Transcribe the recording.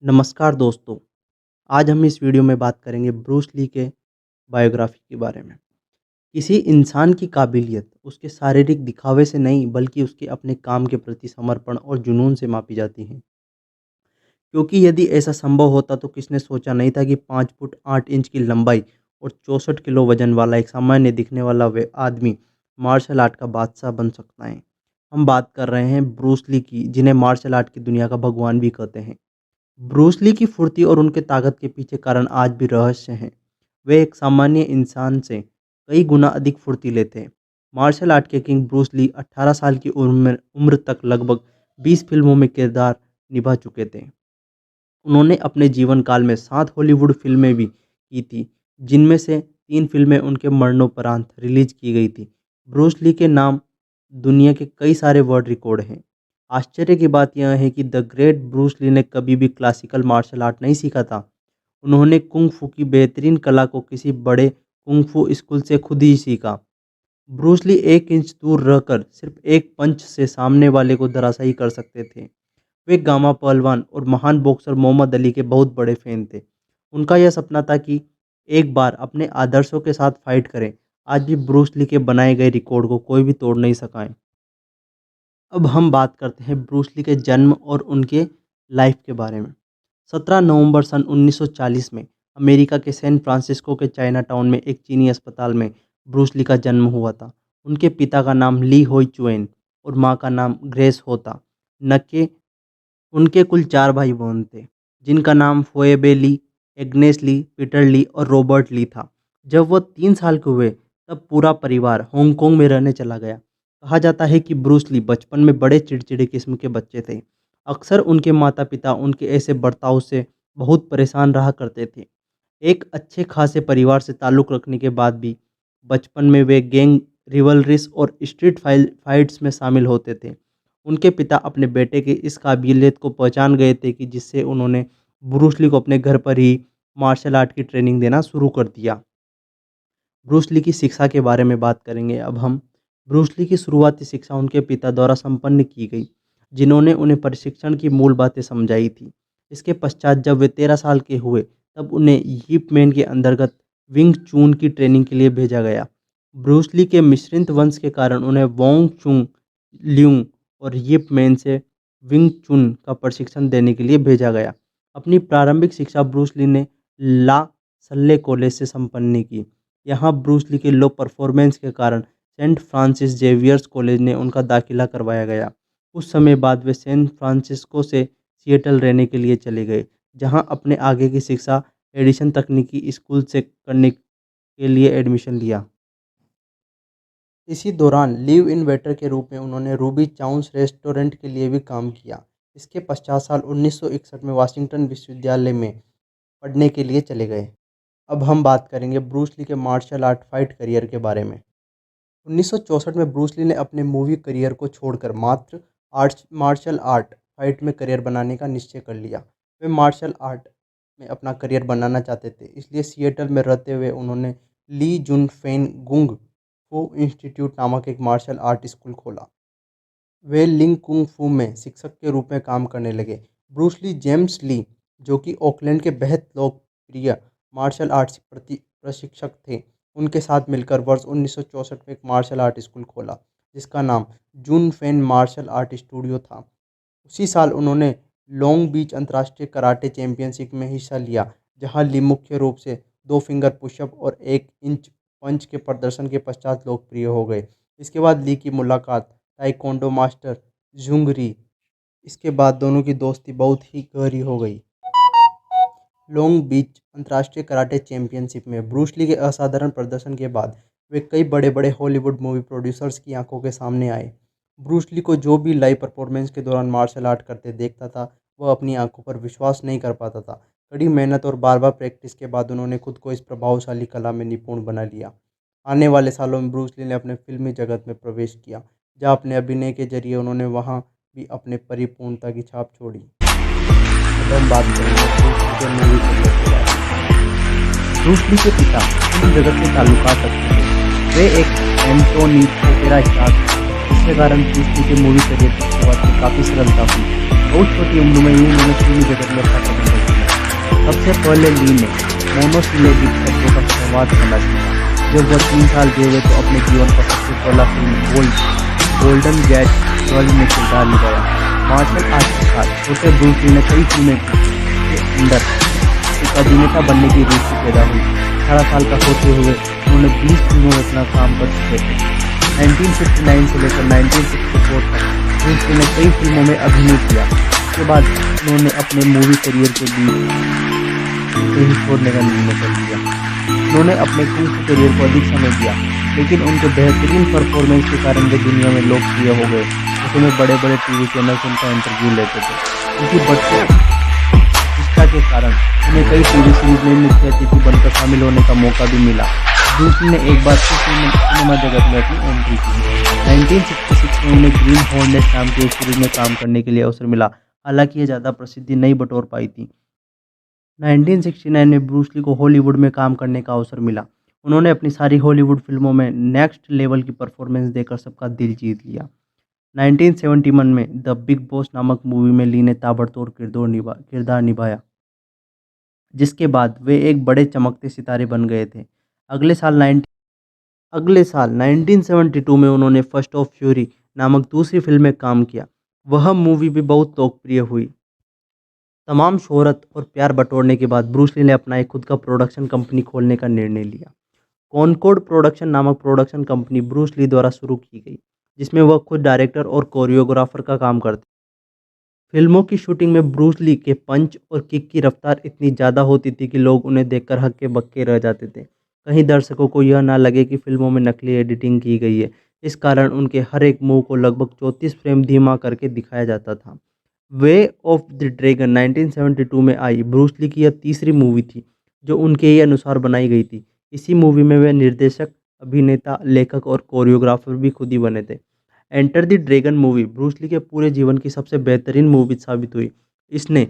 नमस्कार दोस्तों, आज हम इस वीडियो में बात करेंगे ब्रूस ली के बायोग्राफी के बारे में। किसी इंसान की काबिलियत उसके शारीरिक दिखावे से नहीं बल्कि उसके अपने काम के प्रति समर्पण और जुनून से मापी जाती है। क्योंकि यदि ऐसा संभव होता तो किसने सोचा नहीं था कि 5 फुट 8 इंच की लंबाई और 64 किलो वजन वाला एक सामान्य दिखने वाला वे आदमी मार्शल आर्ट का बादशाह बन सकता है। हम बात कर रहे हैं ब्रूस ली की, जिन्हें मार्शल आर्ट की दुनिया का भगवान भी कहते हैं। ब्रूस ली की फुर्ती और उनके ताकत के पीछे कारण आज भी रहस्य हैं। वे एक सामान्य इंसान से कई गुना अधिक फुर्तीले थे। मार्शल आर्ट के किंग ब्रूस ली 18 साल की उम्र उम्र तक लगभग 20 फिल्मों में किरदार निभा चुके थे। उन्होंने अपने जीवन काल में 7 हॉलीवुड फिल्में भी की थी, जिनमें से 3 फिल्में उनके मरणोपरांत रिलीज की गई थी। ब्रूस ली के नाम दुनिया के कई सारे वर्ल्ड रिकॉर्ड हैं। आश्चर्य की बात यह है कि द ग्रेट ब्रूस ली ने कभी भी क्लासिकल मार्शल आर्ट नहीं सीखा था। उन्होंने कुंग फू की बेहतरीन कला को किसी बड़े कुंग फू स्कूल से खुद ही सीखा। ब्रूस ली 1 इंच दूर रहकर सिर्फ एक पंच से सामने वाले को धराशायी कर सकते थे। वे गामा पहलवान और महान बॉक्सर मोहम्मद अली के बहुत बड़े फैन थे। उनका यह सपना था कि एक बार अपने आदर्शों के साथ फाइट करें। आज भी ब्रूस ली के बनाए गए रिकॉर्ड को कोई भी तोड़ नहीं सका है। अब हम बात करते हैं ब्रूस ली के जन्म और उनके लाइफ के बारे में। 17 नवंबर सन 1940 में अमेरिका के सैन फ्रांसिस्को के चाइना टाउन में एक चीनी अस्पताल में ब्रूस ली का जन्म हुआ था। उनके पिता का नाम ली होई चुएन और मां का नाम ग्रेस होता। नके उनके कुल 4 भाई बहन थे, जिनका नाम फोएबे ली, एग्नेस ली, पीटर ली और रॉबर्ट ली था। जब वह 3 साल के हुए तब पूरा परिवार हांगकांग में रहने चला गया। कहा जाता है कि ब्रूस ली बचपन में बड़े चिड़चिड़े किस्म के बच्चे थे। अक्सर उनके माता पिता उनके ऐसे बर्ताव से बहुत परेशान रहा करते थे। एक अच्छे खासे परिवार से ताल्लुक़ रखने के बाद भी बचपन में वे गैंग रिवलरीज और स्ट्रीट फाइट्स में शामिल होते थे। उनके पिता अपने बेटे की इस काबिलियत को पहचान गए थे कि जिससे उन्होंने ब्रूस ली को अपने घर पर ही मार्शल आर्ट की ट्रेनिंग देना शुरू कर दिया। ब्रूस ली की शिक्षा के बारे में बात करेंगे अब हम। ब्रूस ली की शुरुआती शिक्षा उनके पिता द्वारा संपन्न की गई, जिन्होंने उन्हें प्रशिक्षण की मूल बातें समझाई थी। इसके पश्चात जब वे 13 साल के हुए तब उन्हें यिप मैन के अंतर्गत विंग चून की ट्रेनिंग के लिए भेजा गया। ब्रूस ली के मिश्रित वंश के कारण उन्हें वोंग चुंग ल्यूंग और यिप मैन से विंग चुन का प्रशिक्षण देने के लिए भेजा गया। अपनी प्रारंभिक शिक्षा ब्रूस ली ने ला सल्ले कॉलेज से संपन्न की। यहाँ ब्रूस ली के लो परफॉर्मेंस के कारण सेंट फ्रांसिस जेवियर्स कॉलेज ने उनका दाखिला करवाया गया। कुछ समय बाद वे सैन फ्रांसिस्को से सिएटल रहने के लिए चले गए, जहाँ अपने आगे की शिक्षा एडिसन तकनीकी स्कूल से करने के लिए एडमिशन लिया। इसी दौरान लिव इन वेटर के रूप में उन्होंने रूबी चाउंस रेस्टोरेंट के लिए भी काम किया। इसके पश्चात साल 1961 में वाशिंगटन विश्वविद्यालय में पढ़ने के लिए चले गए। अब हम बात करेंगे ब्रूस ली के मार्शल आर्ट फाइट करियर के बारे में। 1964 में ब्रूस ली ने अपने मूवी करियर को छोड़कर मात्र मार्शल आर्ट फाइट में करियर बनाने का निश्चय कर लिया। वे मार्शल आर्ट में अपना करियर बनाना चाहते थे, इसलिए सिएटल में रहते हुए उन्होंने ली जुन फेन गुंग फू इंस्टीट्यूट नामक एक मार्शल आर्ट स्कूल खोला। वे लिंग कुंग फू में शिक्षक के रूप में काम करने लगे। ब्रूस ली जेम्स ली, जो कि ओकलैंड के बेहद लोकप्रिय मार्शल आर्ट्स प्रशिक्षक थे, उनके साथ मिलकर वर्ष 1964 में एक मार्शल आर्ट स्कूल खोला, जिसका नाम जून फेन मार्शल आर्ट स्टूडियो था। उसी साल उन्होंने लॉन्ग बीच अंतर्राष्ट्रीय कराटे चैंपियनशिप में हिस्सा लिया, जहां ली मुख्य रूप से 2 फिंगर पुशअप और 1 इंच पंच के प्रदर्शन के पश्चात लोकप्रिय हो गए। इसके बाद ली की मुलाकात ताइक्वांडो मास्टर जुंग री। इसके बाद दोनों की दोस्ती बहुत ही गहरी हो गई। लॉन्ग बीच अंतर्राष्ट्रीय कराटे चैंपियनशिप में ब्रूस ली के असाधारण प्रदर्शन के बाद वे कई बड़े बड़े हॉलीवुड मूवी प्रोड्यूसर्स की आंखों के सामने आए। ब्रूस ली को जो भी लाइव परफॉर्मेंस के दौरान मार्शल आर्ट करते देखता था, वह अपनी आंखों पर विश्वास नहीं कर पाता था। कड़ी मेहनत और बार बार प्रैक्टिस के बाद उन्होंने खुद को इस प्रभावशाली कला में निपुण बना लिया। आने वाले सालों में ब्रूस ली ने अपने फिल्मी जगत में प्रवेश किया, जहाँ अपने अभिनय के जरिए उन्होंने वहाँ भी अपने परिपूर्णता की छाप छोड़ी। अब हम बात करेंगे ब्रूस ली के पिता फिल्म जगत से ताल्लुकात रखते थे। वे एक एंटोनी ओपेरा स्टार थे, जिसके कारण ब्रूस ली के मूवी करियर की शुरुआत में काफ़ी सरलता हुई। बहुत छोटी उम्र में ही उन्होंने फिल्मी जगत में अपना कदम सबसे पहले ली ने मोनोसिलेबिक शब्दों का संवाद करना सीखा। जब वह 3 साल के हुए तो अपने जीवन का सबसे पहला फिल्म गोल्डन गेट 12 में किरदार निभाया। मार्शल आर्ट के साथ छोटे ब्रूस ली ने कई फिल्में की जिसके अंदर एक अभिनेता बनने की रुचि पैदा हुई। 18 साल का होते हुए उन्होंने 20 फिल्मों में अपना काम कर चुके थे। 1959 से लेकर 1964 तक ब्रूस ली ने कई फिल्मों में अभिनय किया। उसके बाद उन्होंने अपने मूवी करियर के बीच से ही छोड़ने का निर्णय कर लिया। उन्होंने अपने कुंग फू करियर को अधिक समय दिया, लेकिन उनके बेहतरीन परफॉर्मेंस के कारण वे दुनिया में लोकप्रिय हो गए। ऐसे में बड़े-बड़े टीवी चैनल्स उनका इंटरव्यू लेते थे। उनकी बढ़ती निष्ठा के कारण उन्हें कई टीवी सीरीज में मुख्य अतिथि बनकर शामिल होने का मौका भी मिला। ब्रूस ली ने एक बार फिर सिनेमा जगत में अपनी एंट्री की। 1966 में उन्हें ग्रीन हॉर्नेट नाम की एक सीरीज में काम करने के लिए अवसर मिला, हालांकि यह ज़्यादा प्रसिद्धि नहीं बटोर पाई थी। 1969 में ब्रूस ली को हॉलीवुड में काम करने का अवसर मिला। उन्होंने अपनी सारी हॉलीवुड फिल्मों में नेक्स्ट लेवल की परफॉर्मेंस देकर सबका दिल जीत लिया। 1971 में द बिग बॉस नामक मूवी में ली ने ताबड़तोड़ किरदार निभाया, जिसके बाद वे एक बड़े चमकते सितारे बन गए थे। अगले साल 1972 में उन्होंने फर्स्ट ऑफ फ्यूरी नामक दूसरी फिल्म में काम किया। वह मूवी भी बहुत लोकप्रिय हुई। तमाम शोहरत और प्यार बटोरने के बाद ब्रूस ली ने अपना एक खुद का प्रोडक्शन कंपनी खोलने का निर्णय लिया। कॉनकॉर्ड प्रोडक्शन नामक प्रोडक्शन कंपनी ब्रूस ली द्वारा शुरू की गई, जिसमें वह खुद डायरेक्टर और कोरियोग्राफर का काम करते। फिल्मों की शूटिंग में ब्रूस ली के पंच और किक की रफ्तार इतनी ज़्यादा होती थी कि लोग उन्हें देखकर हक्के बक्के रह जाते थे। कहीं दर्शकों को यह ना लगे कि फिल्मों में नकली एडिटिंग की गई है। इस कारण उनके हर एक मूव को लगभग 34 फ्रेम धीमा करके दिखाया जाता था। वे ऑफ द ड्रैगन 1972 में आई ब्रूस ली की यह तीसरी मूवी थी जो उनके ही अनुसार बनाई गई थी। इसी मूवी में वे निर्देशक, अभिनेता, लेखक और कोरियोग्राफर भी खुद ही बने थे। Enter the dragon movie Bruce Lee के पूरे जीवन की सबसे बेहतरीन मूवी साबित हुई। इसने